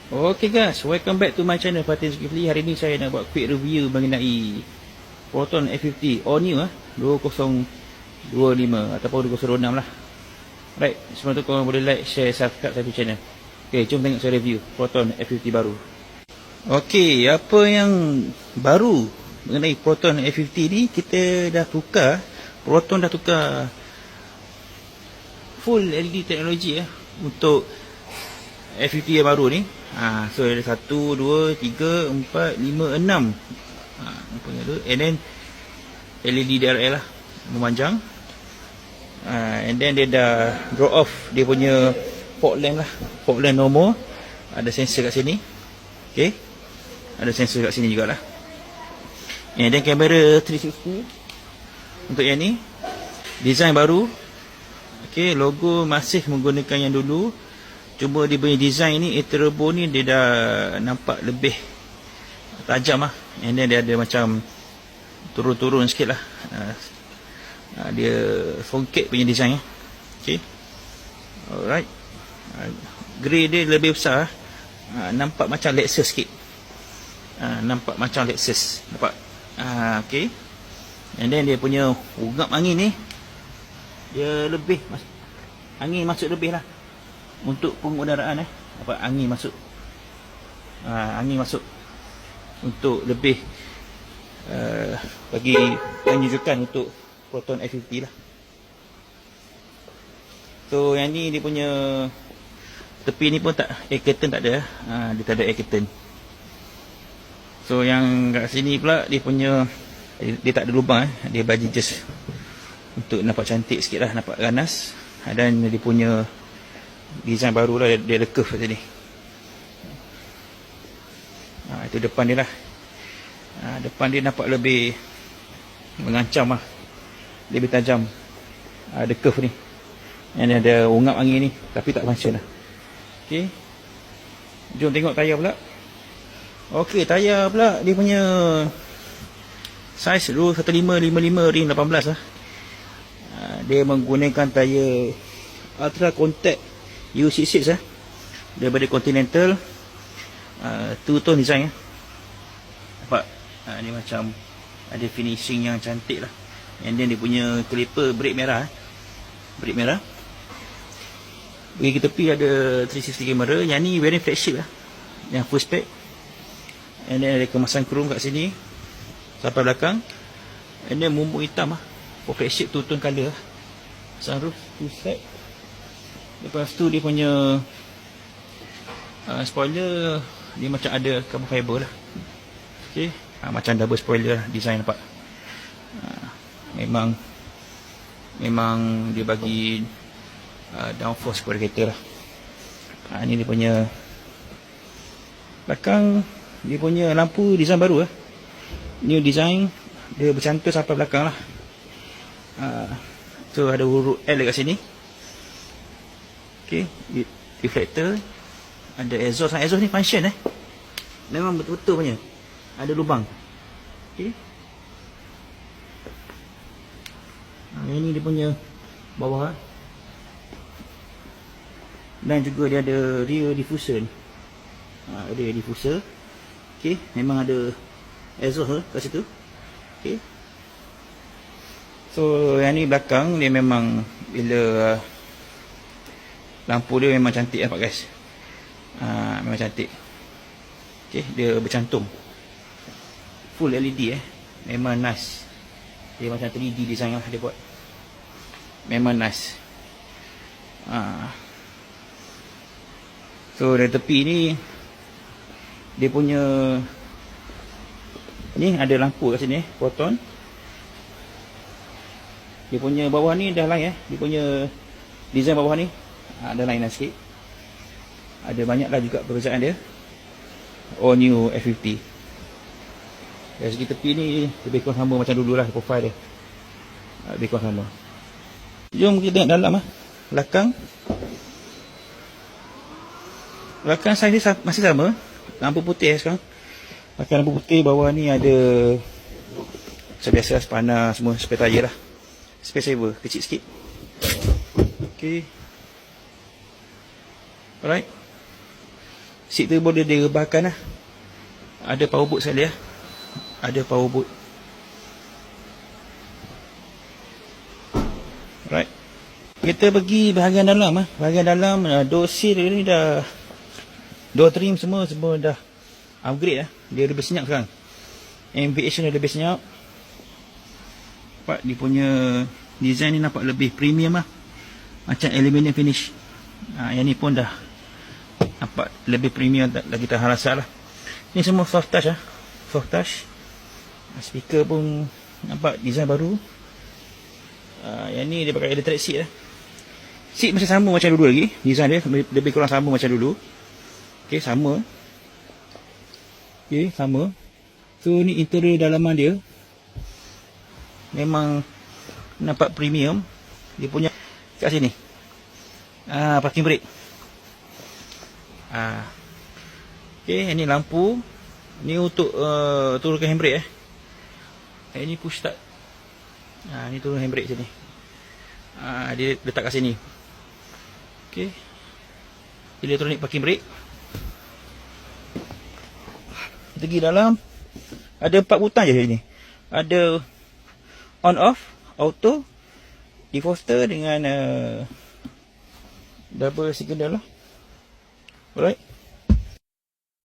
Okay guys, welcome back to my channel Fatin Zulkifli. Hari ni saya nak buat quick review mengenai Proton F50 all new 2025 ataupun 2026 lah. Right, sebelum tu korang boleh like, share, subscribe saya channel. Okay, jom tengok saya review Proton F50 baru. Okay, apa yang baru mengenai Proton F50 ni, kita dah tukar, Proton dah tukar full LED teknologi untuk F50 yang baru ni. So ada 1, 2, 3, 4, 5, 6. Nampak tu. And then LED DRL lah, memanjang. And then dia dah draw off dia punya fog lamp lah, fog lamp normal. Ada sensor kat sini. Okay, ada sensor kat sini jugalah. And then kamera 360 untuk yang ni. Design baru. Okay, logo masih menggunakan yang dulu. Cuma dia punya design ni, turbo ni dia dah nampak lebih tajam lah. And then dia ada macam turun-turun sikit lah. Dia songket punya design. Okay, alright. Grey dia lebih besar. Nampak macam Lexus sikit. Nampak macam Lexus. Nampak? Okay. And then dia punya ungap angin ni, dia lebih, angin masuk lebih lah. Untuk pengudaraan apa, angin masuk, angin masuk untuk lebih bagi penunjukan untuk Proton F50 lah. So yang ni dia punya tepi ni pun tak, air curtain tak ada. Dia tak ada air curtain. So yang kat sini pula dia punya, dia tak ada lubang. Dia bagi just untuk nampak cantik sikit lah, nampak ganas. Dan dia punya design baru lah, dia ada curve kat sini. Itu depan dia lah. Depan dia nampak lebih mengancam lah, lebih tajam. Ada curve ni. Yang ada ungap angin ni, tapi tak function lah. Okay, jom tengok tayar pula. Okay, tayar pula dia punya size 215/55 ring 18 lah. Dia menggunakan tayar Ultra Contact U66 daripada Continental. Two-tone design. Nampak? Ni macam ada finishing yang cantik lah. And then dia punya caliper brake merah. Brake merah. Bagi tepi ada 360 kamera. Yang ni very flagship lah, yang full spec. And then ada kemasan chrome kat sini sampai belakang. And then mumbuk hitam lah, for flagship two-tone colour lah. Sunroof full set. Lepas tu dia punya spoiler, dia macam ada carbon fiber lah. Okay, macam double spoiler lah, design nampak. Memang dia bagi downforce kepada kereta lah. Ni dia punya belakang. Dia punya lampu design baru lah, new design. Dia bercantum sampai belakang lah. So ada huruf L kat sini. Okay, reflector. Ada exhaust. Exhaust ni function memang betul-betul punya, ada lubang. Okay, ini dia punya bawah. Dan juga dia ada rear diffuser ni. Rear diffuser. Okay, memang ada exhaust kat situ. Okay, so yang ni belakang dia memang, bila lampu dia memang cantik nampak guys. Memang cantik. Okay, dia bercantum full LED memang nice. Dia macam 3D design lah dia buat. Memang nice. So dari tepi ni dia punya ni ada lampu kat sini Proton. Dia punya bawah ni dah lain dia punya design bawah ni ada lain sikit. Ada banyak lah juga perbezaan dia. All new F50. Dari segi tepi ni lebih kurang sama macam dulu lah, profile dia lebih kurang sama. Jom kita tengok dalam belakang. Belakang saiz dia masih sama, lampu putih sekarang. Pakai lampu putih. Bawah ni ada biasa spana semua, spare tayar lah, space saver kecil sikit. Okay, alright. Seat tu boleh direbahkan lah. Ada power boot sekali lah. Ada power boot. Right. Kita pergi bahagian dalam lah. Bahagian dalam door seal ni dah, door trim semua dah upgrade lah. Dia lebih senyap sekarang. NVH ni lebih senyap. Nampak dia punya design ni nampak lebih premium lah. Macam aluminium finish. Yang ni pun dah nampak lebih premium, lagi tahan rasa lah. Ni semua soft touch lah. Soft touch. Speaker pun nampak design baru. Yang ni dia pakai electric seat lah. Seat masih sama macam dulu lagi. Design dia lebih kurang sama macam dulu. Okay, sama. Okay, sama. So ni interior dalaman dia. Memang nampak premium. Dia punya kat sini. Parking brake. Okay, ini lampu. Ni untuk turunkan handbrake Ini push start. Ni turun handbrake sini. Dia letak kat sini. Okay. Electronic parking brake. Kita pergi dalam. Ada 4 butang je sini. Ada on off, auto, defroster dengan double signal lah. Alright.